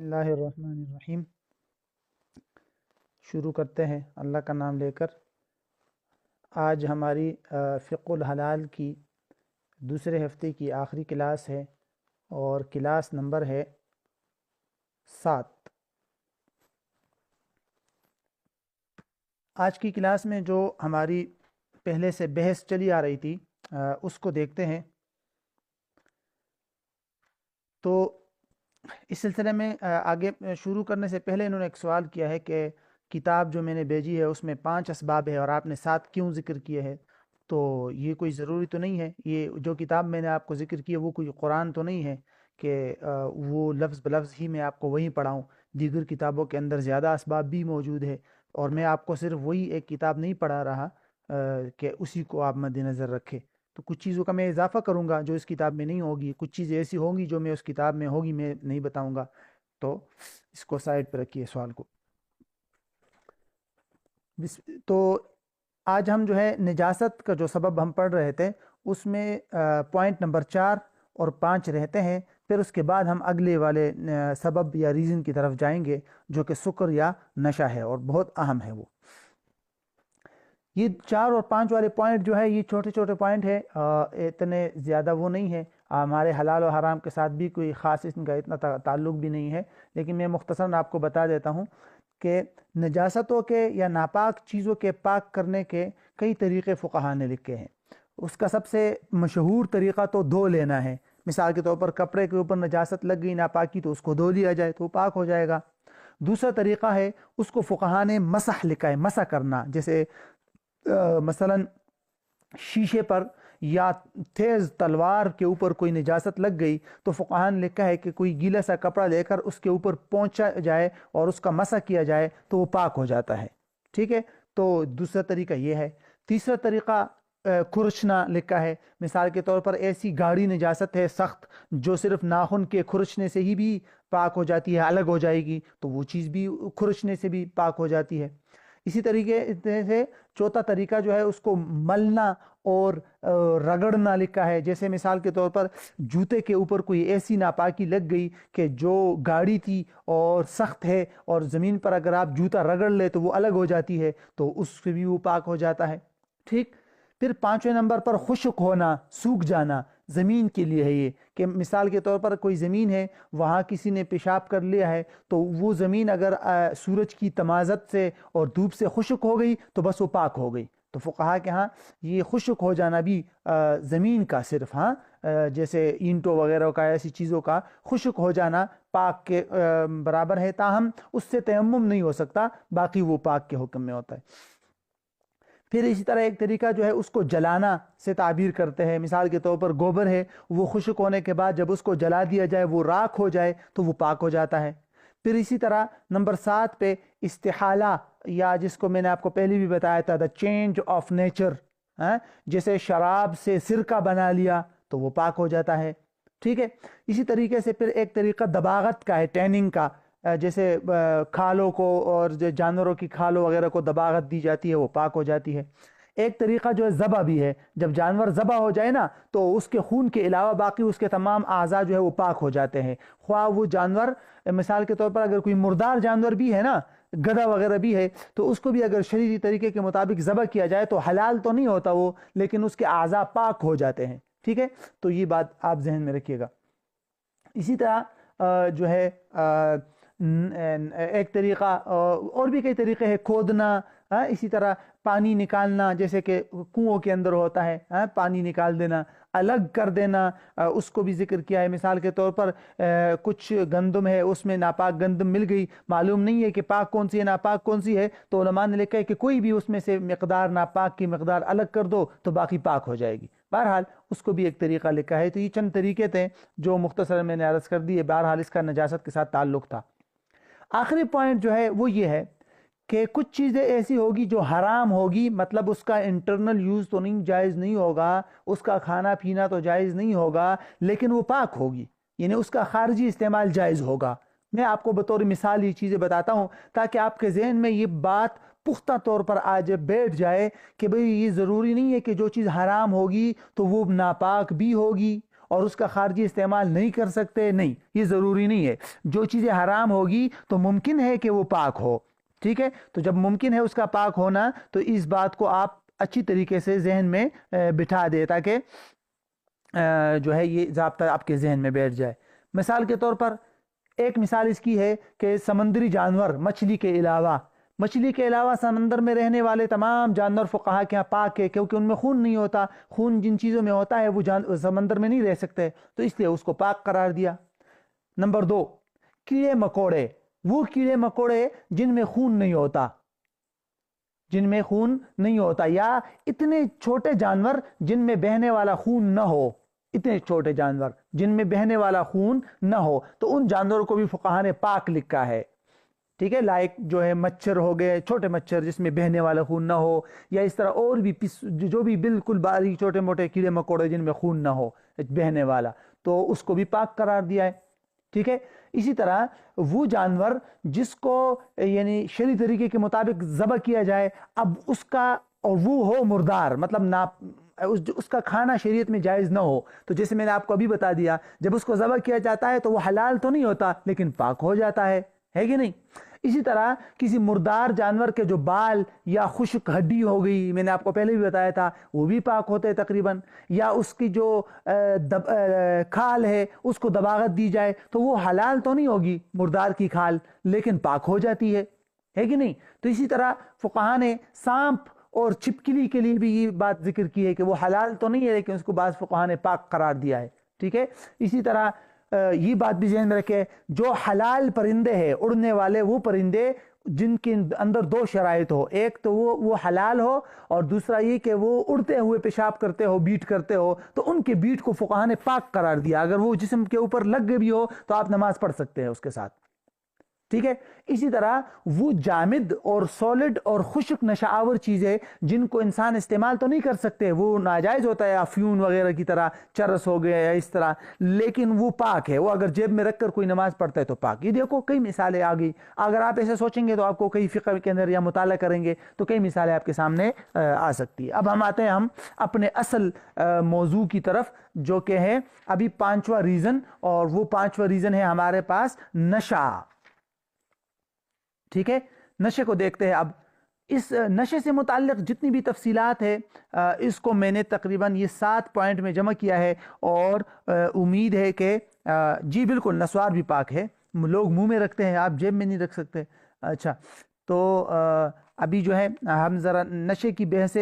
بسم اللہ الرحمن الرحیم۔ شروع کرتے ہیں اللہ کا نام لے کر۔ آج ہماری فقہ الحلال کی دوسرے ہفتے کی آخری کلاس ہے اور کلاس نمبر ہے 7۔ آج کی کلاس میں جو ہماری پہلے سے بحث چلی آ رہی تھی اس کو دیکھتے ہیں۔ تو اس سلسلے میں آگے شروع کرنے سے پہلے انہوں نے ایک سوال کیا ہے کہ کتاب جو میں نے بھیجی ہے اس میں 5 اسباب ہے اور آپ نے 7 کیوں ذکر کیے ہیں؟ تو یہ کوئی ضروری تو نہیں ہے، یہ جو کتاب میں نے آپ کو ذکر کی ہے وہ کوئی قرآن تو نہیں ہے کہ وہ لفظ بلفظ ہی میں آپ کو وہی پڑھاؤں۔ دیگر کتابوں کے اندر زیادہ اسباب بھی موجود ہے اور میں آپ کو صرف وہی ایک کتاب نہیں پڑھا رہا کہ اسی کو آپ مد نظر رکھے۔ تو کچھ چیزوں کا میں اضافہ کروں گا جو اس کتاب میں نہیں ہوگی، کچھ چیزیں ایسی ہوں گی جو میں اس کتاب میں ہوگی میں نہیں بتاؤں گا۔ تو اس کو سائڈ پہ رکھیے سوال کو۔ تو آج ہم جو ہے نجاست کا جو سبب ہم پڑھ رہے تھے اس میں پوائنٹ نمبر 4 اور 5 رہتے ہیں، پھر اس کے بعد ہم اگلے والے سبب یا ریزن کی طرف جائیں گے جو کہ سکر یا نشہ ہے اور بہت اہم ہے وہ۔ یہ 4 اور 5 والے پوائنٹ جو ہے یہ چھوٹے چھوٹے پوائنٹ ہے، اتنے زیادہ وہ نہیں ہے، ہمارے حلال و حرام کے ساتھ بھی کوئی خاص ان کا اتنا تعلق بھی نہیں ہے، لیکن میں مختصراً آپ کو بتا دیتا ہوں کہ نجاستوں کے یا ناپاک چیزوں کے پاک کرنے کے کئی طریقے فقہا نے لکھے ہیں۔ اس کا سب سے مشہور طریقہ تو دھو لینا ہے۔ مثال کے طور پر کپڑے کے اوپر نجاست لگ گئی ناپاکی تو اس کو دھو لیا جائے تو وہ پاک ہو جائے گا۔ دوسرا طریقہ ہے اس کو فقہا نے مسح لکھا ہے، مسح کرنا، جیسے مثلا شیشے پر یا تیز تلوار کے اوپر کوئی نجاست لگ گئی تو فقہا نے لکھا ہے کہ کوئی گیلا سا کپڑا لے کر اس کے اوپر پہنچا جائے اور اس کا مسح کیا جائے تو وہ پاک ہو جاتا ہے، ٹھیک ہے۔ تو دوسرا طریقہ یہ ہے۔ تیسرا طریقہ کھرچنا لکھا ہے، مثال کے طور پر ایسی گاڑی نجاست ہے سخت جو صرف ناخن کے کھرچنے سے ہی بھی پاک ہو جاتی ہے، الگ ہو جائے گی، تو وہ چیز بھی کھرچنے سے بھی پاک ہو جاتی ہے۔ اسی طریقے سے چوتھا طریقہ جو ہے اس کو ملنا اور رگڑنا لکھا ہے، جیسے مثال کے طور پر جوتے کے اوپر کوئی ایسی ناپاکی لگ گئی کہ جو گاڑی تھی اور سخت ہے اور زمین پر اگر آپ جوتا رگڑ لے تو وہ الگ ہو جاتی ہے تو اس سے بھی وہ پاک ہو جاتا ہے، ٹھیک۔ پھر 5ویں نمبر پر خشک ہونا، سوکھ جانا، زمین کے لیے ہے یہ کہ مثال کے طور پر کوئی زمین ہے وہاں کسی نے پیشاب کر لیا ہے تو وہ زمین اگر سورج کی تمازت سے اور دھوپ سے خشک ہو گئی تو بس وہ پاک ہو گئی۔ تو فقہا کے ہاں یہ خشک ہو جانا بھی زمین کا صرف جیسے اینٹوں وغیرہ کا ایسی چیزوں کا خشک ہو جانا پاک کے برابر ہے، تاہم اس سے تیمم نہیں ہو سکتا، باقی وہ پاک کے حکم میں ہوتا ہے۔ پھر اسی طرح ایک طریقہ جو ہے اس کو جلانا سے تعبیر کرتے ہیں، مثال کے طور پر گوبر ہے وہ خشک ہونے کے بعد جب اس کو جلا دیا جائے وہ راکھ ہو جائے تو وہ پاک ہو جاتا ہے۔ پھر اسی طرح نمبر 7 پہ استحالہ، یا جس کو میں نے آپ کو پہلے بھی بتایا تھا دا چینج آف نیچر، جیسے شراب سے سرکہ بنا لیا تو وہ پاک ہو جاتا ہے، ٹھیک ہے۔ اسی طریقے سے پھر ایک طریقہ دباغت کا ہے، ٹیننگ کا، جیسے کھالوں کو اور جانوروں کی کھالوں وغیرہ کو دباغت دی جاتی ہے وہ پاک ہو جاتی ہے۔ ایک طریقہ جو ہے ذبح بھی ہے، جب جانور ذبح ہو جائے نا تو اس کے خون کے علاوہ باقی اس کے تمام اعضاء جو ہے وہ پاک ہو جاتے ہیں، خواہ وہ جانور مثال کے طور پر اگر کوئی مردار جانور بھی ہے نا، گدھا وغیرہ بھی ہے، تو اس کو بھی اگر شرعی طریقے کے مطابق ذبح کیا جائے تو حلال تو نہیں ہوتا وہ، لیکن اس کے اعضاء پاک ہو جاتے ہیں، ٹھیک ہے۔ تو یہ بات آپ ذہن میں رکھیے گا۔ اسی طرح جو ہے ایک طریقہ اور بھی کئی طریقے ہیں، کھودنا، اسی طرح پانی نکالنا، جیسے کہ کنووں کے اندر ہوتا ہے پانی نکال دینا، الگ کر دینا، اس کو بھی ذکر کیا ہے۔ مثال کے طور پر کچھ گندم ہے اس میں ناپاک گندم مل گئی، معلوم نہیں ہے کہ پاک کون سی ہے ناپاک کون سی ہے، تو علماء نے لکھا ہے کہ کوئی بھی اس میں سے مقدار ناپاک کی مقدار الگ کر دو تو باقی پاک ہو جائے گی۔ بہرحال اس کو بھی ایک طریقہ لکھا ہے۔ تو یہ چند طریقے تھے جو مختصر میں نے عرض کر دیے، بہرحال اس کا نجاست کے ساتھ تعلق تھا۔ آخری پوائنٹ جو ہے وہ یہ ہے کہ کچھ چیزیں ایسی ہوگی جو حرام ہوگی، مطلب اس کا انٹرنل یوز تو نہیں جائز نہیں ہوگا، اس کا کھانا پینا تو جائز نہیں ہوگا، لیکن وہ پاک ہوگی، یعنی اس کا خارجی استعمال جائز ہوگا۔ میں آپ کو بطور مثال یہ چیزیں بتاتا ہوں تاکہ آپ کے ذہن میں یہ بات پختہ طور پر آج بیٹھ جائے کہ بھئی یہ ضروری نہیں ہے کہ جو چیز حرام ہوگی تو وہ ناپاک بھی ہوگی، اور اس کا خارجی استعمال نہیں کر سکتے، نہیں، یہ ضروری نہیں ہے۔ جو چیزیں حرام ہوگی تو ممکن ہے کہ وہ پاک ہو، ٹھیک ہے؟ تو جب ممکن ہے اس کا پاک ہونا تو اس بات کو آپ اچھی طریقے سے ذہن میں بٹھا دے تاکہ جو ہے یہ ضابطہ آپ کے ذہن میں بیٹھ جائے۔ مثال کے طور پر ایک مثال اس کی ہے کہ سمندری جانور مچھلی کے علاوہ سمندر میں رہنے والے تمام جانور فقہا کے یہاں پاک ہے، کیونکہ ان میں خون نہیں ہوتا، خون جن چیزوں میں ہوتا ہے وہ سمندر میں نہیں رہ سکتے، تو اس لیے اس کو پاک قرار دیا۔ نمبر 2، کیڑے مکوڑے، وہ کیڑے مکوڑے جن میں خون نہیں ہوتا یا اتنے چھوٹے جانور جن میں بہنے والا خون نہ ہو، اتنے چھوٹے جانور جن میں بہنے والا خون نہ ہو، تو ان جانوروں کو بھی فقہا نے پاک لکھا ہے، ٹھیک ہے؟ لائک جو ہے مچھر ہو گئے، چھوٹے مچھر جس میں بہنے والا خون نہ ہو، یا اس طرح اور بھی جو بھی بالکل باریک چھوٹے موٹے کیڑے مکوڑے جن میں خون نہ ہو بہنے والا، تو اس کو بھی پاک قرار دیا ہے، ٹھیک ہے؟ اسی طرح وہ جانور جس کو یعنی شرعی طریقے کے مطابق ذبح کیا جائے، اب اس کا اور وہ ہو مردار، مطلب اس کا کھانا شریعت میں جائز نہ ہو، تو جیسے میں نے آپ کو ابھی بتا دیا، جب اس کو ذبح کیا جاتا ہے تو وہ حلال تو نہیں ہوتا لیکن پاک ہو جاتا ہے کہ نہیں؟ اسی طرح کسی مردار جانور کے جو بال یا خشک ہڈی ہو گئی، میں نے آپ کو پہلے بھی بتایا تھا، وہ بھی پاک ہوتے ہیں تقریباً، یا اس کی جو کھال ہے اس کو دباغت دی جائے تو وہ حلال تو نہیں ہوگی مردار کی کھال، لیکن پاک ہو جاتی ہے کہ نہیں؟ تو اسی طرح فقہا نے سانپ اور چھپکلی کے لیے بھی یہ بات ذکر کی ہے کہ وہ حلال تو نہیں ہے لیکن اس کو بعض فقہا نے پاک قرار دیا ہے، ٹھیک ہے؟ اسی طرح یہ بات بھی ذہن میں رکھے، جو حلال پرندے ہیں اڑنے والے، وہ پرندے جن کے اندر 2 شرائط ہو، ایک تو وہ حلال ہو، اور دوسرا یہ کہ وہ اڑتے ہوئے پیشاب کرتے ہو، بیٹ کرتے ہو، تو ان کے بیٹ کو فقہا نے پاک قرار دیا، اگر وہ جسم کے اوپر لگ بھی ہو تو آپ نماز پڑھ سکتے ہیں اس کے ساتھ، ٹھیک ہے؟ اسی طرح وہ جامد اور سالڈ اور خشک نشہ آور چیزیں جن کو انسان استعمال تو نہیں کر سکتے، وہ ناجائز ہوتا ہے، افیون وغیرہ کی طرح، چرس ہو گیا یا اس طرح، لیکن وہ پاک ہے، وہ اگر جیب میں رکھ کر کوئی نماز پڑھتا ہے تو پاک۔ یہ دیکھو کئی مثالیں آ گئی، اگر آپ ایسے سوچیں گے تو آپ کو کئی فقہ کے اندر یا مطالعہ کریں گے تو کئی مثالیں آپ کے سامنے آ سکتی ہے۔ اب ہم آتے ہیں اپنے اصل موضوع کی طرف، جو کہ ہے ابھی 5واں ریزن، اور وہ 5واں ریزن ہے ہمارے پاس نشہ، ٹھیک ہے؟ نشے کو دیکھتے ہیں۔ اب اس نشے سے متعلق جتنی بھی تفصیلات ہے اس کو میں نے تقریباً یہ 7 پوائنٹ میں جمع کیا ہے، اور امید ہے کہ جی بالکل نسوار بھی پاک ہے، لوگ منہ میں رکھتے ہیں، آپ جیب میں نہیں رکھ سکتے۔ اچھا، تو ابھی جو ہے ہم ذرا نشے کی بحث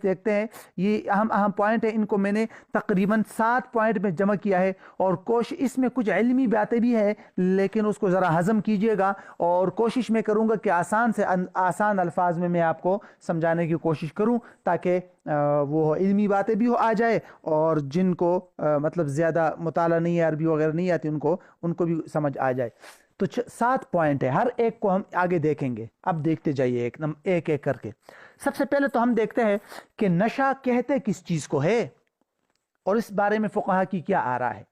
دیکھتے ہیں، یہ اہم پوائنٹ ہے، ان کو میں نے تقریباً 7 پوائنٹ میں جمع کیا ہے، اور اس میں کچھ علمی باتیں بھی ہے لیکن اس کو ذرا ہضم کیجئے گا، اور کوشش میں کروں گا کہ آسان سے آسان الفاظ میں آپ کو سمجھانے کی کوشش کروں تاکہ وہ علمی باتیں بھی آ جائے، اور جن کو مطلب زیادہ مطالعہ نہیں ہے، عربی وغیرہ نہیں آتی، ان کو بھی سمجھ آ جائے۔ تو 7 پوائنٹ ہے، ہر ایک کو ہم آگے دیکھیں گے، اب دیکھتے جائیے ایک ایک کر کے۔ سب سے پہلے تو ہم دیکھتے ہیں کہ نشہ کہتے کس چیز کو ہے اور اس بارے میں فقہا کی کیا آراء ہے،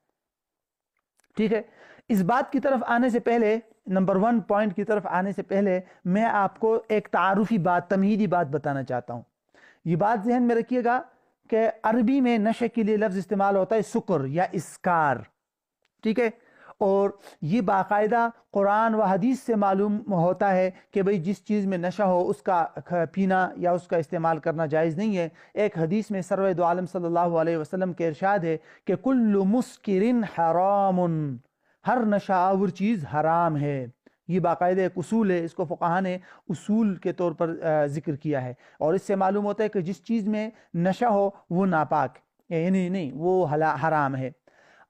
ٹھیک ہے؟ اس بات کی طرف آنے سے پہلے، نمبر 1 پوائنٹ کی طرف آنے سے پہلے میں آپ کو ایک تعارفی بات، تمہیدی بات بتانا چاہتا ہوں۔ یہ بات ذہن میں رکھیے گا کہ عربی میں نشے کے لیے لفظ استعمال ہوتا ہے سکر یا اسکار، ٹھیک ہے؟ اور یہ باقاعدہ قرآن و حدیث سے معلوم ہوتا ہے کہ بھئی جس چیز میں نشہ ہو اس کا پینا یا اس کا استعمال کرنا جائز نہیں ہے۔ ایک حدیث میں سرور دو عالم صلی اللہ علیہ وسلم کے ارشاد ہے کہ کل مسکر حرام، ہر نشہ آور چیز حرام ہے۔ یہ باقاعدہ ایک اصول ہے، اس کو فقہا نے اصول کے طور پر ذکر کیا ہے، اور اس سے معلوم ہوتا ہے کہ جس چیز میں نشہ ہو وہ ناپاک، یعنی نہیں وہ حرام ہے۔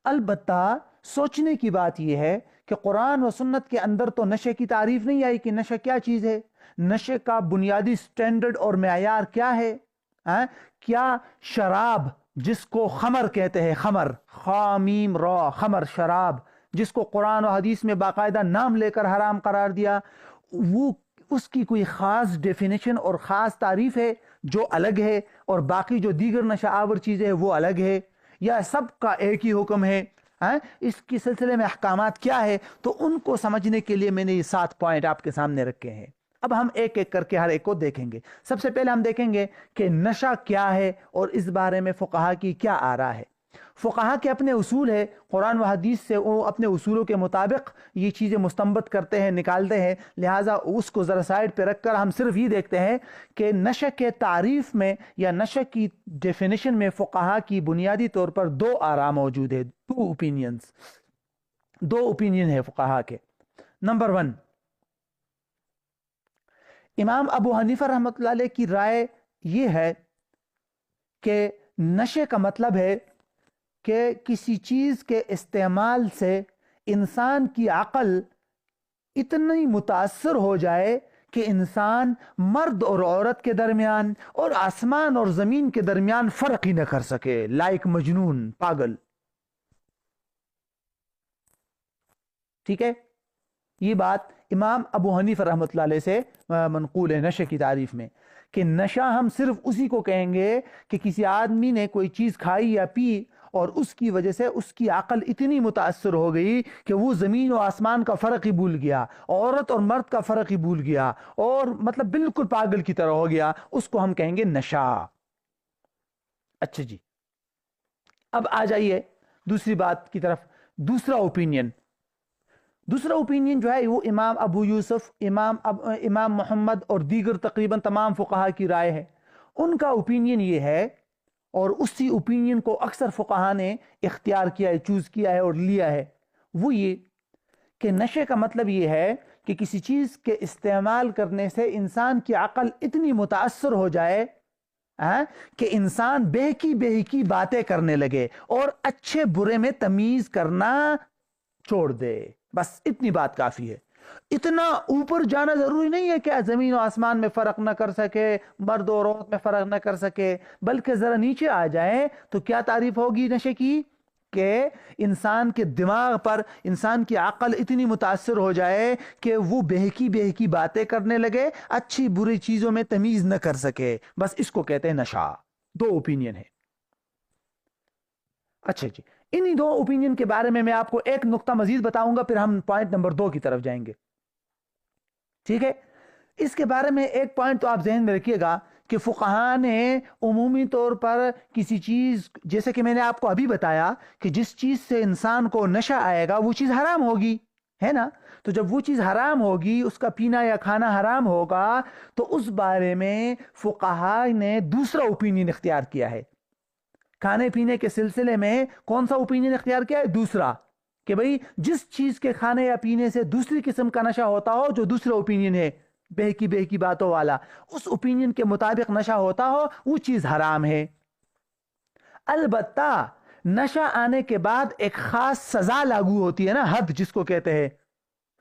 البتہ سوچنے کی بات یہ ہے کہ قرآن و سنت کے اندر تو نشے کی تعریف نہیں آئی کہ نشہ کیا چیز ہے، نشے کا بنیادی سٹینڈرڈ اور معیار کیا ہے؟ کیا شراب جس کو خمر کہتے ہیں، خمر، خامیم را، خمر، شراب، جس کو قرآن و حدیث میں باقاعدہ نام لے کر حرام قرار دیا، وہ اس کی کوئی خاص ڈیفینیشن اور خاص تعریف ہے جو الگ ہے، اور باقی جو دیگر نشہ آور چیزیں وہ الگ ہے، یا سب کا ایک ہی حکم ہے؟ اس کی سلسلے میں احکامات کیا ہے؟ تو ان کو سمجھنے کے لیے میں نے یہ 7 پوائنٹ آپ کے سامنے رکھے ہیں۔ اب ہم ایک ایک کر کے ہر ایک کو دیکھیں گے۔ سب سے پہلے ہم دیکھیں گے کہ نشہ کیا ہے اور اس بارے میں فقہا کی کیا آراء ہے۔ فقہا کے اپنے اصول ہے، قرآن و حدیث سے وہ اپنے اصولوں کے مطابق یہ چیزیں مستنبط کرتے ہیں، نکالتے ہیں، لہٰذا اس کو ذرا سائڈ پہ رکھ کر ہم صرف یہ دیکھتے ہیں کہ نشہ کے تعریف میں یا نشہ کی ڈیفینیشن میں فقہا کی بنیادی طور پر دو آراء موجود ہے، دو اوپینین ہے فقہا کے۔ نمبر 1، امام ابو حنیفہ رحمۃ اللہ علیہ کی رائے یہ ہے کہ نشے کا مطلب ہے کہ کسی چیز کے استعمال سے انسان کی عقل اتنی متاثر ہو جائے کہ انسان مرد اور عورت کے درمیان اور آسمان اور زمین کے درمیان فرق ہی نہ کر سکے، لائک مجنون، پاگل۔ ٹھیک ہے، یہ بات امام ابو حنیفہ رحمۃ اللہ علیہ سے منقول ہے نشے کی تعریف میں، کہ نشہ ہم صرف اسی کو کہیں گے کہ کسی آدمی نے کوئی چیز کھائی یا پی اور اس کی وجہ سے اس کی عقل اتنی متاثر ہو گئی کہ وہ زمین و آسمان کا فرق ہی بھول گیا، عورت اور مرد کا فرق ہی بھول گیا، اور مطلب بالکل پاگل کی طرح ہو گیا، اس کو ہم کہیں گے نشہ۔ اچھا جی، اب آ جائیے دوسری بات کی طرف، دوسرا اوپینین جو ہے وہ امام ابو یوسف، امام محمد اور دیگر تقریباً تمام فقہا کی رائے ہے۔ ان کا اوپینین یہ ہے، اور اسی اوپینین کو اکثر فقہا نے اختیار کیا ہے، چوز کیا ہے اور لیا ہے، وہ یہ کہ نشے کا مطلب یہ ہے کہ کسی چیز کے استعمال کرنے سے انسان کی عقل اتنی متاثر ہو جائے کہ انسان بہکی باتیں کرنے لگے اور اچھے برے میں تمیز کرنا چھوڑ دے، بس اتنی بات کافی ہے۔ اتنا اوپر جانا ضروری نہیں ہے کہ زمین و آسمان میں فرق نہ کر سکے، مرد اور عورت میں فرق نہ کر سکے، بلکہ ذرا نیچے آ جائے تو کیا تعریف ہوگی نشے کی، کہ انسان کے دماغ پر، انسان کی عقل اتنی متاثر ہو جائے کہ وہ بہکی باتیں کرنے لگے، اچھی بری چیزوں میں تمیز نہ کر سکے، بس اس کو کہتے ہیں نشہ۔ دو اوپینین ہے۔ اچھا جی، انہی دو اوپینین کے بارے میں آپ کو ایک نقطہ مزید بتاؤں گا، پھر ہم پوائنٹ نمبر 2 کی طرف جائیں گے۔ ٹھیک ہے، اس کے بارے میں ایک پوائنٹ تو آپ ذہن میں رکھیے گا کہ فقہا نے عمومی طور پر کسی چیز، جیسے کہ میں نے آپ کو ابھی بتایا کہ جس چیز سے انسان کو نشہ آئے گا وہ چیز حرام ہوگی، ہے نا؟ تو جب وہ چیز حرام ہوگی، اس کا پینا یا کھانا حرام ہوگا، تو اس بارے میں فقہا نے دوسرا اوپینین اختیار کیا ہے۔ کھانے پینے کے سلسلے میں کون سا اوپینین اختیار کیا ہے؟ دوسرا، کہ بھئی جس چیز کے کھانے یا پینے سے دوسری قسم کا نشہ ہوتا ہو، جو دوسرا اوپینین ہے بہکی باتوں والا، اس اوپینین کے مطابق نشہ ہوتا ہو، وہ چیز حرام ہے۔ البتہ نشہ آنے کے بعد ایک خاص سزا لاگو ہوتی ہے نا، حد جس کو کہتے ہیں،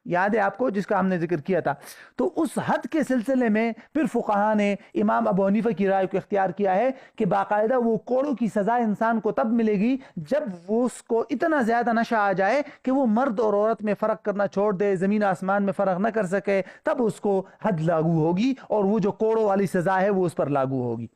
یاد ہے آپ کو، جس کا ہم نے ذکر کیا تھا۔ تو اس حد کے سلسلے میں پھر فقہا نے امام ابو حنیفہ کی رائے کو اختیار کیا ہے کہ باقاعدہ وہ کوڑوں کی سزا انسان کو تب ملے گی جب وہ اس کو اتنا زیادہ نشہ آ جائے کہ وہ مرد اور عورت میں فرق کرنا چھوڑ دے، زمین آسمان میں فرق نہ کر سکے، تب اس کو حد لاگو ہوگی اور وہ جو کوڑوں والی سزا ہے وہ اس پر لاگو ہوگی۔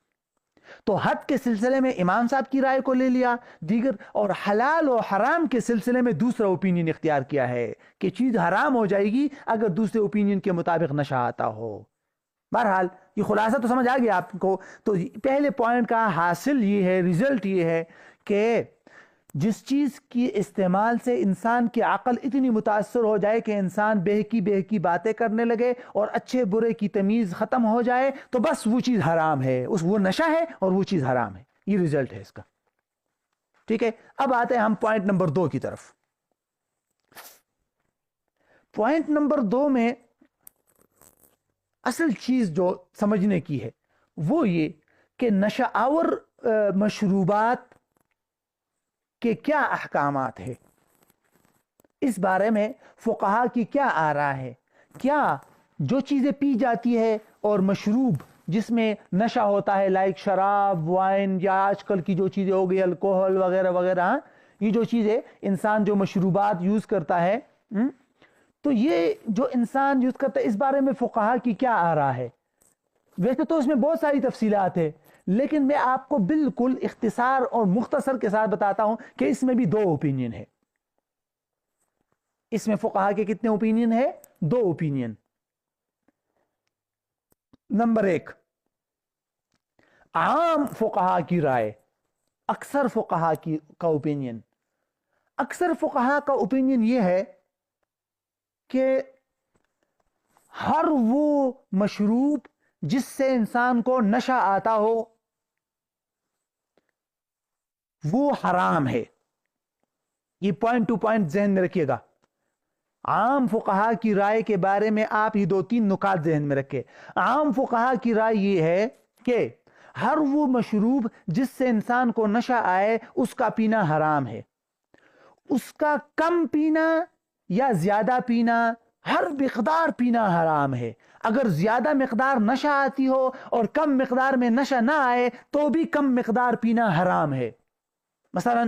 تو حد کے سلسلے میں امام صاحب کی رائے کو لے لیا، دیگر اور حلال و حرام کے سلسلے میں دوسرا اوپینین اختیار کیا ہے کہ چیز حرام ہو جائے گی اگر دوسرے اوپینین کے مطابق نشہ آتا ہو۔ بہرحال یہ خلاصہ تو سمجھ آ گیا آپ کو۔ تو پہلے پوائنٹ کا حاصل یہ ہے، ریزلٹ یہ ہے کہ جس چیز کی استعمال سے انسان کی عقل اتنی متاثر ہو جائے کہ انسان بہکی باتیں کرنے لگے اور اچھے برے کی تمیز ختم ہو جائے، تو بس وہ چیز حرام ہے، وہ نشہ ہے اور وہ چیز حرام ہے۔ یہ ریزلٹ ہے اس کا۔ ٹھیک ہے، اب آتے ہیں ہم پوائنٹ نمبر 2 کی طرف۔ پوائنٹ نمبر 2 میں اصل چیز جو سمجھنے کی ہے وہ یہ کہ نشہ آور مشروبات کہ کیا احکامات ہے، اس بارے میں فقہا کی کیا آراء ہے۔ کیا جو چیزیں پی جاتی ہے اور مشروب جس میں نشہ ہوتا ہے، لائک شراب، وائن، یا آج کل کی جو چیزیں ہو گئی الکوہل وغیرہ وغیرہ، یہ جو چیزیں انسان جو مشروبات یوز کرتا ہے، تو یہ جو انسان یوز کرتا ہے، اس بارے میں فقہا کی کیا آراء ہے۔ ویسے تو اس میں بہت ساری تفصیلات ہیں، لیکن میں آپ کو بالکل اختصار اور مختصر کے ساتھ بتاتا ہوں کہ اس میں بھی 2 اوپینین ہے۔ اس میں فقہا کے کتنے اوپینین ہے؟ 2 اوپینین۔ نمبر 1، عام فقہا کی رائے اکثر فقہا کا اوپینین، اکثر فقہا کا اوپینین یہ ہے کہ ہر وہ مشروب جس سے انسان کو نشہ آتا ہو وہ حرام ہے. یہ پوائنٹ ٹو پوائنٹ ذہن میں رکھیے گا. عام فقہا کی رائے کے بارے میں آپ یہ 2-3 نکات ذہن میں رکھیں. عام فقہا کی رائے یہ ہے کہ ہر وہ مشروب جس سے انسان کو نشہ آئے اس کا پینا حرام ہے. اس کا کم پینا یا زیادہ پینا، ہر مقدار پینا حرام ہے. اگر زیادہ مقدار نشہ آتی ہو اور کم مقدار میں نشہ نہ آئے تو بھی کم مقدار پینا حرام ہے. مثلا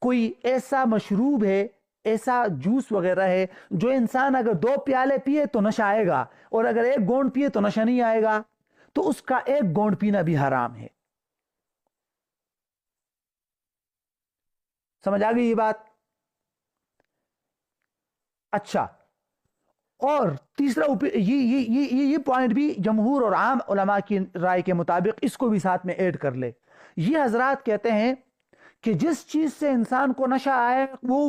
کوئی ایسا مشروب ہے، ایسا جوس وغیرہ ہے جو انسان اگر 2 پیالے پیے تو نشہ آئے گا، اور اگر 1 گونڈ پیے تو نشہ نہیں آئے گا، تو اس کا 1 گونڈ پینا بھی حرام ہے. سمجھ آ گئی یہ بات؟ اچھا، اور تیسرا یہ پوائنٹ بھی جمہور اور عام علماء کی رائے کے مطابق اس کو بھی ساتھ میں ایڈ کر لے. یہ حضرات کہتے ہیں کہ جس چیز سے انسان کو نشہ آئے وہ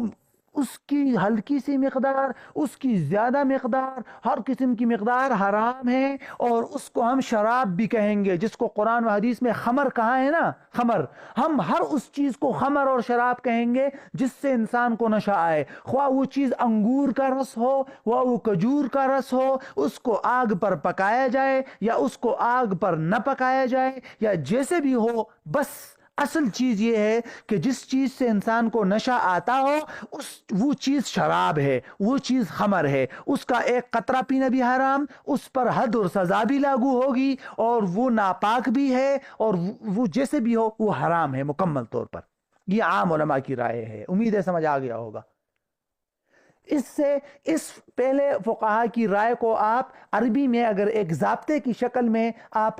اس کی ہلکی سی مقدار، اس کی زیادہ مقدار، ہر قسم کی مقدار حرام ہے، اور اس کو ہم شراب بھی کہیں گے، جس کو قرآن و حدیث میں خمر کہا ہے نا، خمر. ہم ہر اس چیز کو خمر اور شراب کہیں گے جس سے انسان کو نشہ آئے، خواہ وہ چیز انگور کا رس ہو، خواہ وہ کھجور کا رس ہو، اس کو آگ پر پکایا جائے یا اس کو آگ پر نہ پکایا جائے یا جیسے بھی ہو. بس اصل چیز یہ ہے کہ جس چیز سے انسان کو نشہ آتا ہو وہ چیز شراب ہے، وہ چیز خمر ہے. اس کا 1 قطرہ پینا بھی حرام، اس پر حد اور سزا بھی لاگو ہوگی، اور وہ ناپاک بھی ہے، اور وہ جیسے بھی ہو وہ حرام ہے مکمل طور پر. یہ عام علماء کی رائے ہے. امید ہے سمجھ آ گیا ہوگا. اس پہلے فقہا کی رائے کو آپ عربی میں اگر ایک ضابطے کی شکل میں آپ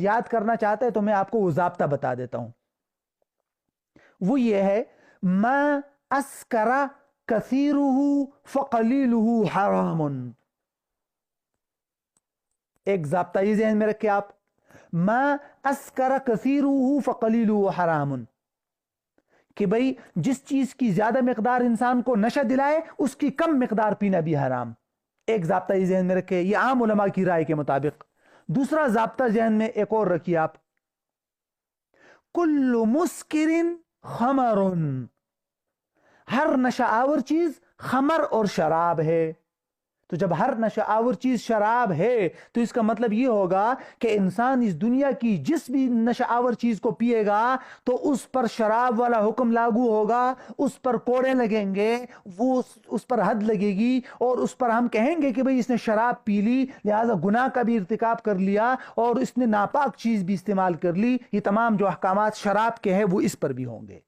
یاد کرنا چاہتے ہیں تو میں آپ کو وہ ضابطہ بتا دیتا ہوں. وہ یہ ہے: ما اسکر کثیرہ فقلیلہ حرام. ایک ضابطہ یہ ذہن میں رکھیں آپ: ما اسکر کثیرہ فقلیلہ حرام، کہ بھئی جس چیز کی زیادہ مقدار انسان کو نشہ دلائے اس کی کم مقدار پینا بھی حرام. ایک ضابطہ یہ ذہن میں رکھے، یہ عام علماء کی رائے کے مطابق. دوسرا ضابطہ ذہن میں ایک اور رکھیے آپ: کل مسکر خمر. ہر نشہ آور چیز خمر اور شراب ہے. تو جب ہر نشہ آور چیز شراب ہے تو اس کا مطلب یہ ہوگا کہ انسان اس دنیا کی جس بھی نشہ آور چیز کو پیے گا تو اس پر شراب والا حکم لاگو ہوگا، اس پر کوڑے لگیں گے، وہ اس پر حد لگے گی، اور اس پر ہم کہیں گے کہ بھئی اس نے شراب پی لی لہذا گناہ کا بھی ارتکاب کر لیا اور اس نے ناپاک چیز بھی استعمال کر لی. یہ تمام جو احکامات شراب کے ہیں وہ اس پر بھی ہوں گے.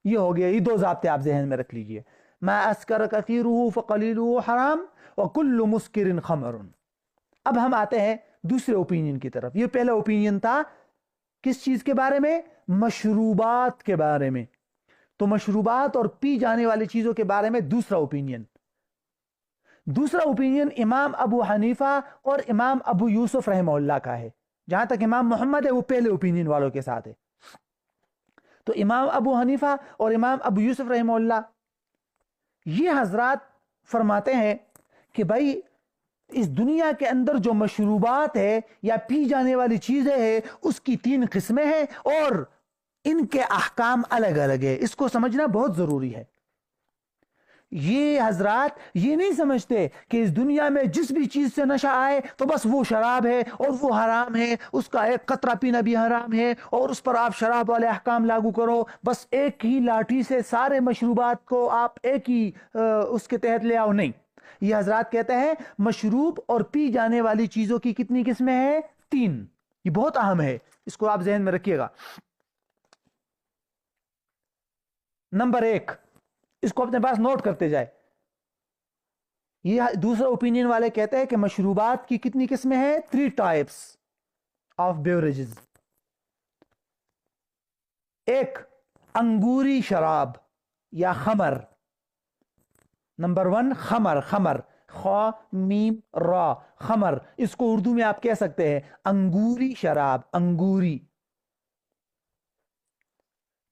یہ ہو گیا. یہ 2 ضابطے آپ ذہن میں رکھ لیجئے: ما اسکر کثیرہ فقلیلہ حرام وَكُلُّ مُسْكِرٍ خَمَرٌ. اب ہم آتے ہیں دوسرے اوپینین کی طرف. یہ پہلا اوپینین تھا کس چیز کے بارے میں؟ مشروبات کے بارے میں. تو مشروبات اور پی جانے والی چیزوں کے بارے میں دوسرا اوپینین. دوسرا اوپینین امام ابو حنیفہ اور امام ابو یوسف رحمہ اللہ کا ہے. جہاں تک امام محمد ہے وہ پہلے اوپینین والوں کے ساتھ ہے. تو امام ابو حنیفہ اور امام ابو یوسف رحمہ اللہ یہ حضرات فرماتے ہیں کہ بھائی اس دنیا کے اندر جو مشروبات ہے یا پی جانے والی چیزیں ہیں اس کی 3 قسمیں ہیں اور ان کے احکام الگ الگ ہے. اس کو سمجھنا بہت ضروری ہے. یہ حضرات یہ نہیں سمجھتے کہ اس دنیا میں جس بھی چیز سے نشہ آئے تو بس وہ شراب ہے اور وہ حرام ہے، اس کا 1 قطرہ پینا بھی حرام ہے اور اس پر آپ شراب والے احکام لاگو کرو. بس ایک ہی لاٹھی سے سارے مشروبات کو آپ ایک ہی اس کے تحت لے آؤ. نہیں، یہ حضرات کہتے ہیں مشروب اور پی جانے والی چیزوں کی کتنی قسمیں ہیں؟ 3. یہ بہت اہم ہے، اس کو آپ ذہن میں رکھیے گا. نمبر 1، اس کو اپنے پاس نوٹ کرتے جائے. یہ دوسرا اوپینین والے کہتے ہیں کہ مشروبات کی کتنی قسمیں ہیں؟ 3 ٹائپس آف بیوریجز. 1 انگوری شراب یا خمر. نمبر 1 خمر. خمر خا میم را، خمر. اس کو اردو میں آپ کہہ سکتے ہیں انگوری شراب، انگوری.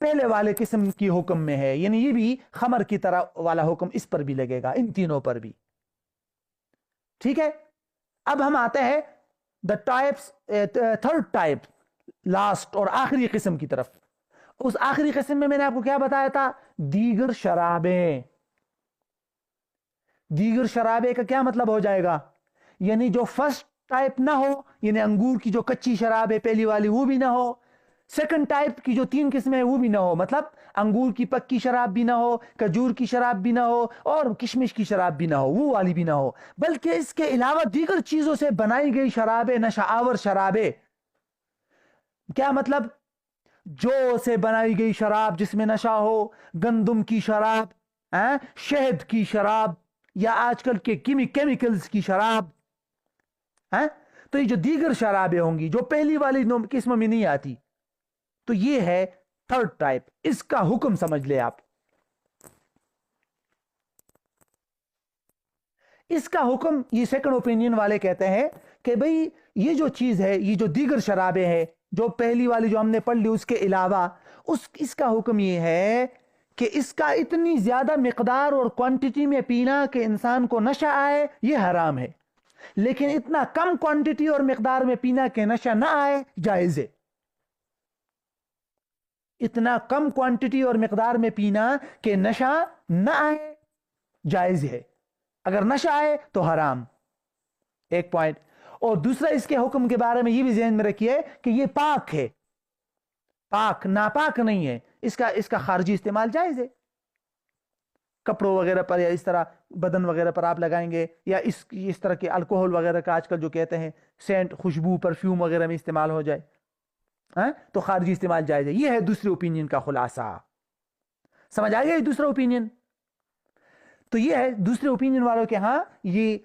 پہلے والے قسم کی حکم میں ہے، یعنی یہ بھی خمر کی طرح والا حکم اس پر بھی لگے گا، ان تینوں پر بھی. ٹھیک ہے. اب ہم آتے ہیں the types, third type, last اور آخری قسم کی طرف. اس آخری قسم میں نے آپ کو کیا بتایا تھا؟ دیگر شرابیں. دیگر شرابیں کا کیا مطلب ہو جائے گا؟ یعنی جو فرسٹ ٹائپ نہ ہو، یعنی انگور کی جو کچی شراب ہے پہلی والی وہ بھی نہ ہو، سیکنڈ ٹائپ کی جو 3 قسمیں وہ بھی نہ ہو، مطلب انگور کی پکی شراب بھی نہ ہو، کھجور کی شراب بھی نہ ہو، اور کشمش کی شراب بھی نہ ہو، وہ والی بھی نہ ہو، بلکہ اس کے علاوہ دیگر چیزوں سے بنائی گئی شرابیں، نشہ آور شرابیں. کیا مطلب؟ جو سے بنائی گئی شراب جس میں نشہ ہو، گندم کی شراب، شہد کی شراب، یا آج کل کے کیمیکلز کی شراب. تو یہ جو دیگر شرابیں ہوں گی جو پہلی والی قسم میں نہیں آتی، تو یہ ہے تھرڈ ٹائپ. اس کا حکم سمجھ لے آپ. اس کا حکم یہ سیکنڈ اوپینین والے کہتے ہیں کہ بھئی یہ جو چیز ہے، یہ جو دیگر شرابیں ہیں جو پہلی والی جو ہم نے پڑھ لی اس کے علاوہ، اس کا حکم یہ ہے کہ اس کا اتنی زیادہ مقدار اور کوانٹٹی میں پینا کہ انسان کو نشہ آئے، یہ حرام ہے. لیکن اتنا کم کوانٹٹی اور مقدار میں پینا کہ نشہ نہ آئے، جائز ہے. اتنا کم کوانٹٹی اور مقدار میں پینا کہ نشہ نہ آئے، جائز ہے. اگر نشہ آئے تو حرام. ایک پوائنٹ. اور دوسرا اس کے حکم کے بارے میں یہ بھی ذہن میں رکھیے کہ یہ پاک ہے، پاک، ناپاک نہیں ہے. اس کا خارجی استعمال جائز ہے. کپڑوں وغیرہ پر یا اس طرح بدن وغیرہ پر آپ لگائیں گے، یا اس طرح کے الکوہل وغیرہ کا آج کل جو کہتے ہیں سینٹ، خوشبو، پرفیوم وغیرہ میں استعمال ہو جائے تو خارجی استعمال جائز ہے. یہ ہے دوسرے اوپینین کا خلاصہ. سمجھ آ گیا یہ دوسرا اوپینین؟ تو یہ ہے دوسرے اوپینین والوں کے ہاں یہ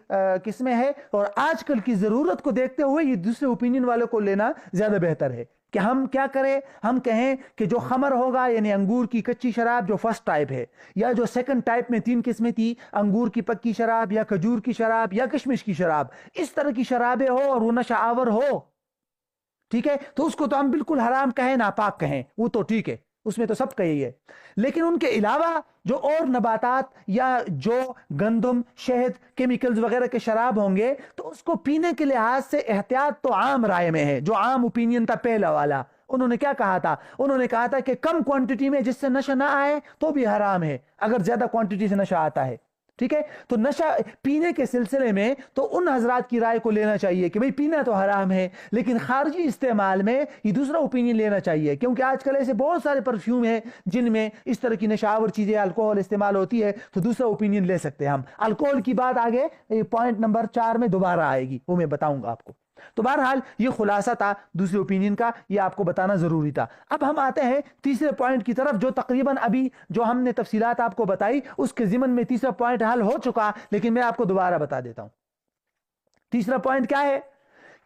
قسمیں ہے، اور آج کل کی ضرورت کو دیکھتے ہوئے یہ دوسرے اوپینین والوں کو لینا زیادہ بہتر ہے کہ ہم کیا کریں. ہم کہیں کہ جو خمر ہوگا، یعنی انگور کی کچی شراب جو فرسٹ ٹائپ ہے، یا جو سیکنڈ ٹائپ میں 3 قسمیں تھی، انگور کی پکی شراب یا کھجور کی شراب یا کشمش کی شراب، اس طرح کی شرابیں ہو اور وہ نشہ آور ہو، ٹھیک ہے، تو اس کو تو ہم بالکل حرام کہیں، ناپاک کہیں، وہ تو ٹھیک ہے، اس میں تو سب کا یہی ہے. لیکن ان کے علاوہ جو اور نباتات یا جو گندم، شہد، کیمیکلز وغیرہ کے شراب ہوں گے، تو اس کو پینے کے لحاظ سے احتیاط تو عام رائے میں ہے. جو عام اوپینین تھا پہلا والا، انہوں نے کیا کہا تھا؟ انہوں نے کہا تھا کہ کم کوانٹٹی میں جس سے نشہ نہ آئے تو بھی حرام ہے، اگر زیادہ کوانٹٹی سے نشہ آتا ہے. ٹھیک ہے. تو نشہ پینے کے سلسلے میں تو ان حضرات کی رائے کو لینا چاہیے کہ بھئی پینا تو حرام ہے، لیکن خارجی استعمال میں یہ دوسرا اوپینین لینا چاہیے، کیونکہ آج کل ایسے بہت سارے پرفیوم ہیں جن میں اس طرح کی نشاور چیزیں، الکوہل استعمال ہوتی ہے، تو دوسرا اوپینین لے سکتے ہیں ہم. الکوہل کی بات آگے پوائنٹ نمبر 4 میں دوبارہ آئے گی، وہ میں بتاؤں گا آپ کو. تو بہرحال یہ خلاصہ تھا دوسرے اوپینین کا، یہ آپ کو بتانا ضروری تھا. اب ہم آتے ہیں تیسرے پوائنٹ کی طرف، جو تقریباً ابھی جو ہم نے تفصیلات آپ کو بتائی اس کے ضمن میں تیسرا پوائنٹ حل ہو چکا، لیکن میں آپ کو دوبارہ بتا دیتا ہوں. تیسرا پوائنٹ کیا ہے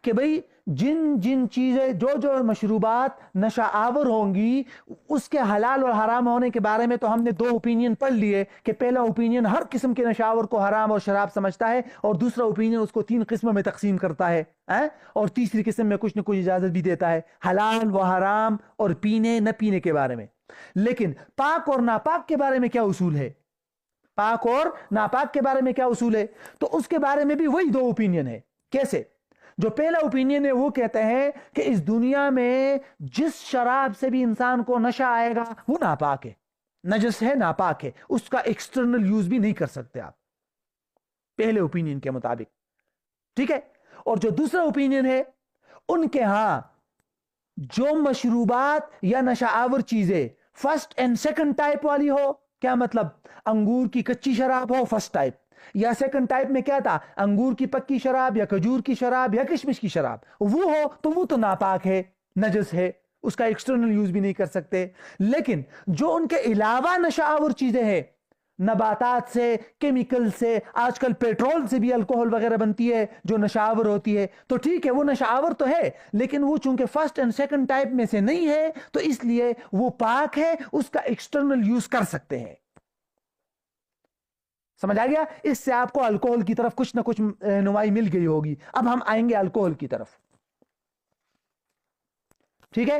کہ بھئی جن چیزیں، جو مشروبات نشہ آور ہوں گی، اس کے حلال اور حرام ہونے کے بارے میں تو ہم نے 2 اوپینین پڑھ لیے کہ پہلا اوپینین ہر قسم کے نشہ آور کو حرام اور شراب سمجھتا ہے، اور دوسرا اوپینین اس کو 3 قسموں میں تقسیم کرتا ہے، اور تیسری قسم میں کچھ نہ کچھ اجازت بھی دیتا ہے، حلال و حرام اور پینے نہ پینے کے بارے میں. لیکن پاک اور ناپاک کے بارے میں کیا اصول ہے؟ پاک اور ناپاک کے بارے میں کیا اصول ہے؟ تو اس کے بارے میں بھی وہی 2 اوپینین ہے. کیسے؟ جو پہلا اوپینین ہے وہ کہتے ہیں کہ اس دنیا میں جس شراب سے بھی انسان کو نشہ آئے گا وہ ناپاک ہے، نجس ہے، ناپاک ہے، اس کا ایکسٹرنل یوز بھی نہیں کر سکتے آپ، پہلے اوپینین کے مطابق. ٹھیک ہے. اور جو دوسرا اوپینین ہے ان کے ہاں جو مشروبات یا نشہ آور چیزیں فرسٹ اینڈ سیکنڈ ٹائپ والی ہو، کیا مطلب؟ انگور کی کچی شراب ہو فرسٹ ٹائپ، یا سیکنڈ ٹائپ میں کیا تھا؟ انگور کی پکی شراب یا کھجور کی شراب یا کشمش کی شراب، وہ ہو تو وہ تو ناپاک ہے، نجس ہے، اس کا ایکسٹرنل یوز بھی نہیں کر سکتے. لیکن جو ان کے علاوہ نشہ آور چیزیں ہیں، نباتات سے، کیمیکل سے، آج کل پیٹرول سے بھی الکوہل وغیرہ بنتی ہے جو نشہ آور ہوتی ہے، تو ٹھیک ہے وہ نشہ آور تو ہے، لیکن وہ چونکہ فرسٹ اینڈ سیکنڈ ٹائپ میں سے نہیں ہے تو اس لیے وہ پاک ہے، اس کا ایکسٹرنل یوز کر سکتے ہیں. سمجھ آ گیا؟ اس سے آپ کو الکوہل کی طرف کچھ نہ کچھ رہنمائی مل گئی ہوگی. اب ہم آئیں گے الکوہل کی طرف. ٹھیک ہے.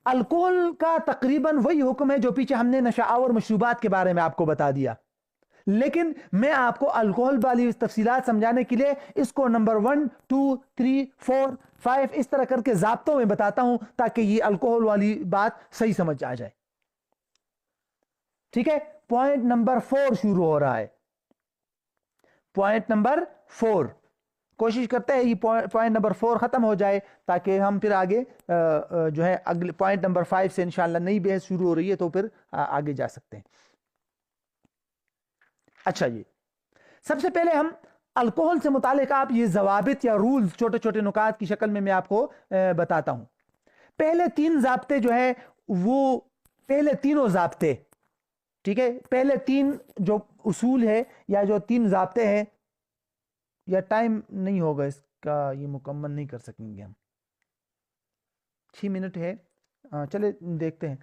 الکوہل کا تقریباً وہی حکم ہے جو پیچھے ہم نے نشہ-آور مشروبات کے بارے میں آپ کو بتا دیا، لیکن میں آپ کو الکوہل والی تفصیلات سمجھانے کے لیے اس کو نمبر 1 2 3 4 5 اس طرح کر کے ضابطوں میں بتاتا ہوں تاکہ یہ الکوہل والی بات صحیح سمجھ آ جائے. ٹھیک ہے، پوائنٹ نمبر 4 شروع ہو رہا ہے. پوائنٹ نمبر 4 کوشش کرتے ہیں یہ پوائنٹ نمبر 4 ختم ہو جائے تاکہ ہم پھر آگے جو ہے اگلے پوائنٹ نمبر 5 سے انشاءاللہ نئی بحث شروع ہو رہی ہے تو پھر آگے جا سکتے ہیں. اچھا جی، سب سے پہلے ہم الکوہل سے متعلق آپ یہ ضوابط یا رولز چھوٹے چھوٹے نکات کی شکل میں آپ کو بتاتا ہوں. پہلے 3 ضابطے جو ہے وہ پہلے تینوں ضابطے، ٹھیک ہے، پہلے 3 جو اصول ہے یا جو 3 ضابطے ہیں، یا ٹائم نہیں ہوگا اس کا، یہ مکمل نہیں کر سکیں گے ہم، 6 منٹ ہے، چلے دیکھتے ہیں.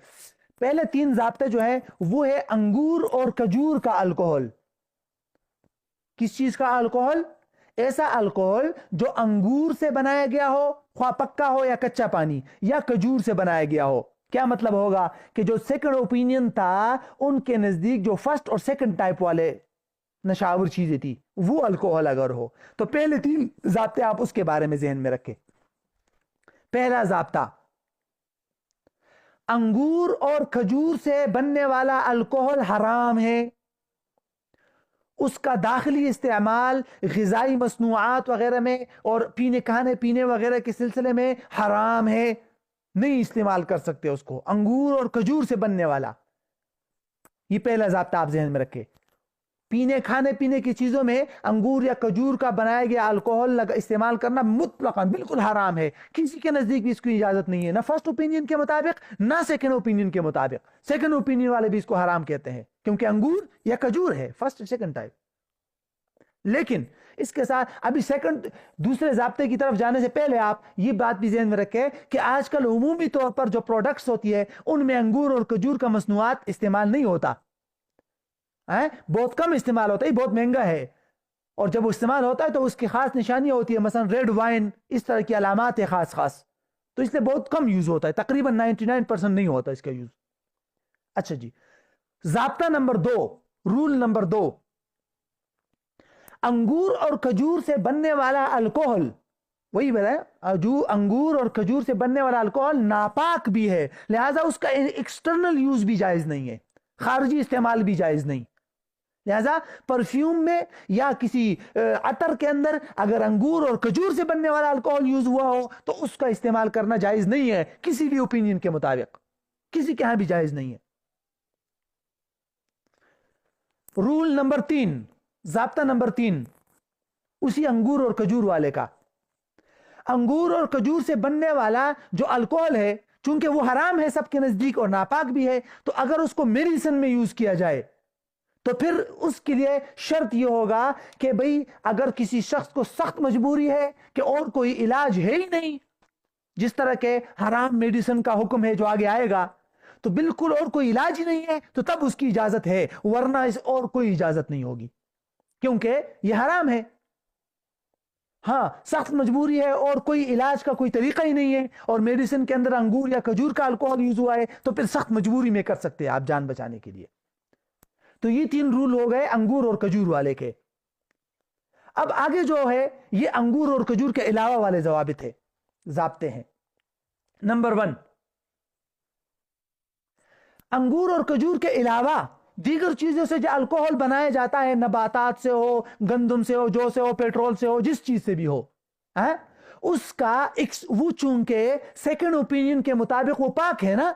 پہلے 3 ضابطے جو ہے وہ ہے انگور اور کھجور کا الکوہل. کس چیز کا الکوہل؟ ایسا الکوہل جو انگور سے بنایا گیا ہو، خواہ پکا ہو یا کچا پانی، یا کھجور سے بنایا گیا ہو. کیا مطلب ہوگا کہ جو سیکنڈ اوپینین تھا ان کے نزدیک جو فرسٹ اور سیکنڈ ٹائپ والے نشاور چیزیں تھی وہ الکوہل اگر ہو تو پہلے 3 ضابطے آپ اس کے بارے میں ذہن میں رکھیں. پہلا ضابطہ، انگور اور کھجور سے بننے والا الکوہل حرام ہے. اس کا داخلی استعمال غذائی مصنوعات وغیرہ میں اور کھانے پینے وغیرہ کے سلسلے میں حرام ہے، نہیں استعمال کر سکتے اس کو، انگور اور کھجور سے بننے والا. یہ پہلا ضابطہ آپ ذہن میں رکھیں. کھانے پینے کی چیزوں میں انگور یا کھجور کا بنایا گیا الکوہل استعمال کرنا مطلقاً بالکل حرام ہے. کسی کے نزدیک بھی اس کی اجازت نہیں ہے، نہ فرسٹ اوپینین کے مطابق نہ سیکنڈ اوپینین کے مطابق. سیکنڈ اوپینین والے بھی اس کو حرام کہتے ہیں کیونکہ انگور یا کھجور ہے فرسٹ سیکنڈ ٹائپ. لیکن اس کے ساتھ ابھی دوسرے ضابطے کی طرف جانے سے پہلے آپ یہ بات بھی ذہن میں رکھیں کہ آج کل عمومی طور پر جو پروڈکٹس ہوتی ہے ان میں انگور اور کھجور کا مصنوعات استعمال نہیں ہوتا، بہت کم استعمال ہوتا ہے، بہت مہنگا ہے، اور جب وہ استعمال ہوتا ہے تو اس کی خاص نشانیاں ہوتی ہے، مثلا ریڈ وائن، اس طرح کی علامات ہے خاص، تو اس لیے بہت کم یوز ہوتا ہے، تقریباً 99% نہیں ہوتا اس کا یوز. اچھا جی، ضابطہ نمبر 2، رول نمبر 2، انگور اور کھجور سے بننے والا الکوہل، وہی بتایا، جو انگور اور کھجور سے بننے والا الکوہل ناپاک بھی ہے، لہذا اس کا ایکسٹرنل یوز بھی جائز نہیں ہے، خارجی استعمال بھی جائز نہیں. لہذا پرفیوم میں یا کسی عطر کے اندر اگر انگور اور کھجور سے بننے والا الکوہل یوز ہوا ہو تو اس کا استعمال کرنا جائز نہیں ہے، کسی بھی اوپینین کے مطابق، کسی کے ہاں بھی جائز نہیں ہے. رول نمبر 3، ضابطہ نمبر 3 اسی انگور اور کھجور والے کا. انگور اور کھجور سے بننے والا جو الکوہل ہے چونکہ وہ حرام ہے سب کے نزدیک اور ناپاک بھی ہے، تو اگر اس کو میڈیسن میں یوز کیا جائے تو پھر اس کے لیے شرط یہ ہوگا کہ بھئی اگر کسی شخص کو سخت مجبوری ہے کہ اور کوئی علاج ہے ہی نہیں، جس طرح کے حرام میڈیسن کا حکم ہے جو آگے آئے گا، تو بالکل اور کوئی علاج ہی نہیں ہے تو تب اس کی اجازت ہے، ورنہ اس اور کوئی اجازت نہیں ہوگی کیونکہ یہ حرام ہے. ہاں سخت مجبوری ہے اور کوئی علاج کا کوئی طریقہ ہی نہیں ہے اور میڈیسن کے اندر انگور یا کھجور کا الکوہل یوز ہوا ہے تو پھر سخت مجبوری میں کر سکتے ہیں آپ جان بچانے کے لیے. تو یہ 3 رول ہو گئے انگور اور کھجور والے کے. اب آگے جو ہے یہ انگور اور کھجور کے علاوہ والے ضوابط ہیں، ضابطے ہیں. نمبر 1، انگور اور کھجور کے علاوہ دیگر چیزوں سے جو الکوہل بنایا جاتا ہے، نباتات سے ہو، گندم سے ہو، جو سے ہو، پیٹرول سے ہو، جس چیز سے بھی ہو، اس کا وہ چونکہ سیکنڈ اوپینین کے مطابق وہ پاک ہے نا،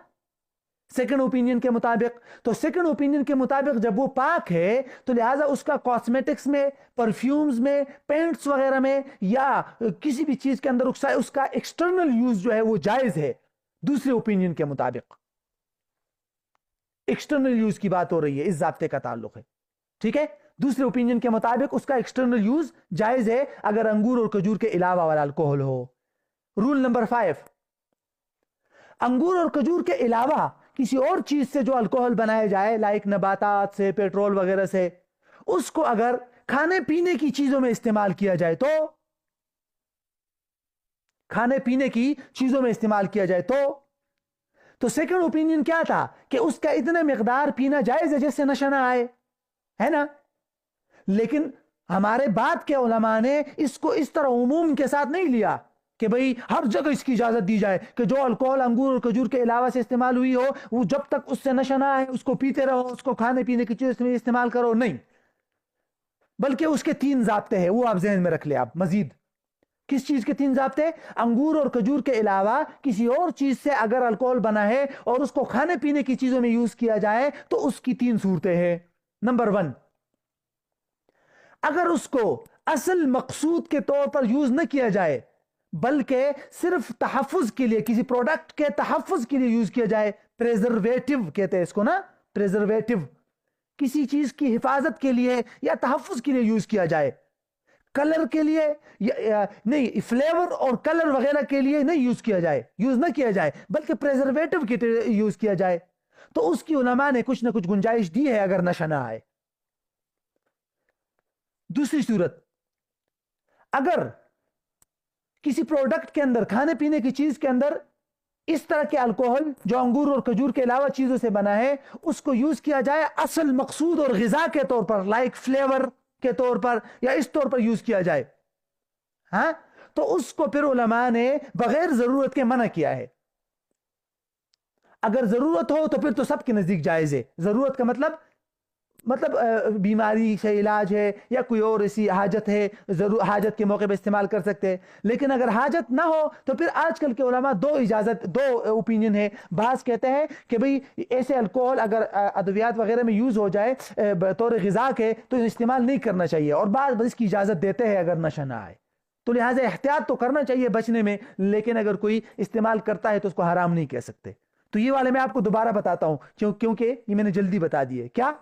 سیکنڈ اوپینین کے مطابق، تو سیکنڈ اوپینین کے مطابق جب وہ پاک ہے تو لہٰذا اس کا کاسمیٹکس میں، پرفیومز میں، پینٹس وغیرہ میں یا کسی بھی چیز کے اندر اس کا ایکسٹرنل یوز جو ہے وہ جائز ہے دوسرے اوپینین کے مطابق. ایکسٹرنل یوز کی بات ہو رہی ہے، اس ضابطے کا تعلق ہے، ٹھیک ہے، دوسرے اوپینین کے مطابق اس کا ایکسٹرنل یوز جائز ہے اگر انگور اور کھجور کے علاوہ والا الکوہل ہو. رول نمبر 5، انگور اور کھجور کے علاوہ کسی اور چیز سے جو الکوہل بنایا جائے، لائک نباتات سے، پیٹرول وغیرہ سے، اس کو اگر کھانے پینے کی چیزوں میں استعمال کیا جائے تو، کھانے پینے کی چیزوں میں استعمال کیا جائے تو تو سیکنڈ اوپینین کیا تھا کہ اس کا اتنا مقدار پینا جائز ہے جس سے نشہ نہ آئے، ہے نا؟ لیکن ہمارے بعد کے علماء نے اس کو اس طرح عموم کے ساتھ نہیں لیا کہ بھئی ہر جگہ اس کی اجازت دی جائے کہ جو الکوہل انگور اور کھجور کے علاوہ سے استعمال ہوئی ہو وہ جب تک اس سے نشہ نہ آئے اس کو پیتے رہو، اس کو کھانے پینے کی چیز میں استعمال کرو، نہیں، بلکہ اس کے 3 ضابطے ہیں، وہ آپ ذہن میں رکھ لیں۔ آپ مزید کس چیز کے 3 ضابطے؟ انگور اور کھجور کے علاوہ کسی اور چیز سے اگر الکوہل بنا ہے اور اس کو کھانے پینے کی چیزوں میں یوز کیا جائے تو اس کی 3 صورتیں ہیں۔ نمبر 1، اگر اس کو اصل مقصود کے طور پر یوز نہ کیا جائے بلکہ صرف تحفظ کے لیے، کسی پروڈکٹ کے تحفظ کے لیے یوز کیا جائے، پریزرویٹو کہتے ہیں اس کو نا، پریزرویٹو، کسی چیز کی حفاظت کے لیے یا تحفظ کے لیے یوز کیا جائے، کلر کے لیے نہیں، فلیور اور کلر وغیرہ کے لیے نہیں یوز نہ کیا جائے بلکہ پریزرویٹو کے لیے یوز کیا جائے، تو اس کی علماء نے کچھ نہ کچھ گنجائش دی ہے اگر نشہ نہ آئے۔ دوسری صورت، اگر کسی پروڈکٹ کے اندر، کھانے پینے کی چیز کے اندر اس طرح کے الکوہل جو انگور اور کھجور کے علاوہ چیزوں سے بنا ہے اس کو یوز کیا جائے اصل مقصود اور غذا کے طور پر، لائک فلیور کے طور پر یا اس طور پر یوز کیا جائے، ہاں، تو اس کو پھر علماء نے بغیر ضرورت کے منع کیا ہے۔ اگر ضرورت ہو تو پھر تو سب کے نزدیک جائز ہے۔ ضرورت کا مطلب بیماری سے علاج ہے یا کوئی اور ایسی حاجت ہے، حاجت کے موقع پہ استعمال کر سکتے ہیں۔ لیکن اگر حاجت نہ ہو تو پھر آج کل کے علماء دو اوپینین ہے۔ بعض کہتے ہیں کہ بھئی ایسے الکوہل اگر ادویات وغیرہ میں یوز ہو جائے بطور غذا کے تو استعمال نہیں کرنا چاہیے، اور بعض اس کی اجازت دیتے ہیں اگر نشہ نہ آئے، تو لہٰذا احتیاط تو کرنا چاہیے بچنے میں، لیکن اگر کوئی استعمال کرتا ہے تو اس کو حرام نہیں کہہ سکتے۔ تو یہ والے میں آپ کو دوبارہ بتاتا ہوں کیونکہ یہ میں نے جلدی بتا دیے، کیا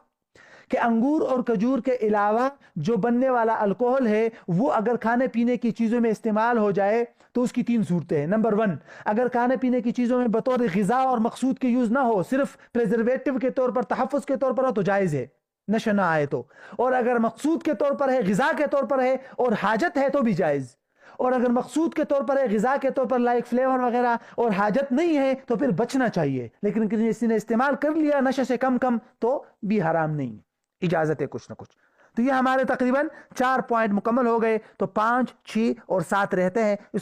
کہ انگور اور کھجور کے علاوہ جو بننے والا الکوہل ہے وہ اگر کھانے پینے کی چیزوں میں استعمال ہو جائے تو اس کی 3 صورتیں ہیں۔ نمبر 1، اگر کھانے پینے کی چیزوں میں بطور غذا اور مقصود کے یوز نہ ہو، صرف پریزرویٹو کے طور پر، تحفظ کے طور پر ہو تو جائز ہے، نشہ نہ آئے تو، اور اگر مقصود کے طور پر ہے، غذا کے طور پر ہے اور حاجت ہے تو بھی جائز، اور اگر مقصود کے طور پر ہے، غذا کے طور پر لائک فلیور وغیرہ اور حاجت نہیں ہے تو پھر بچنا چاہیے، لیکن کسی نے استعمال کر لیا نشہ سے کم تو بھی حرام نہیں، اجازت ہے کچھ نہ کچھ۔ تو یہ ہمارے تقریباً 4 پوائنٹ مکمل ہو گئے، تو 5، 6 اور 7 رہتے ہیں۔ اس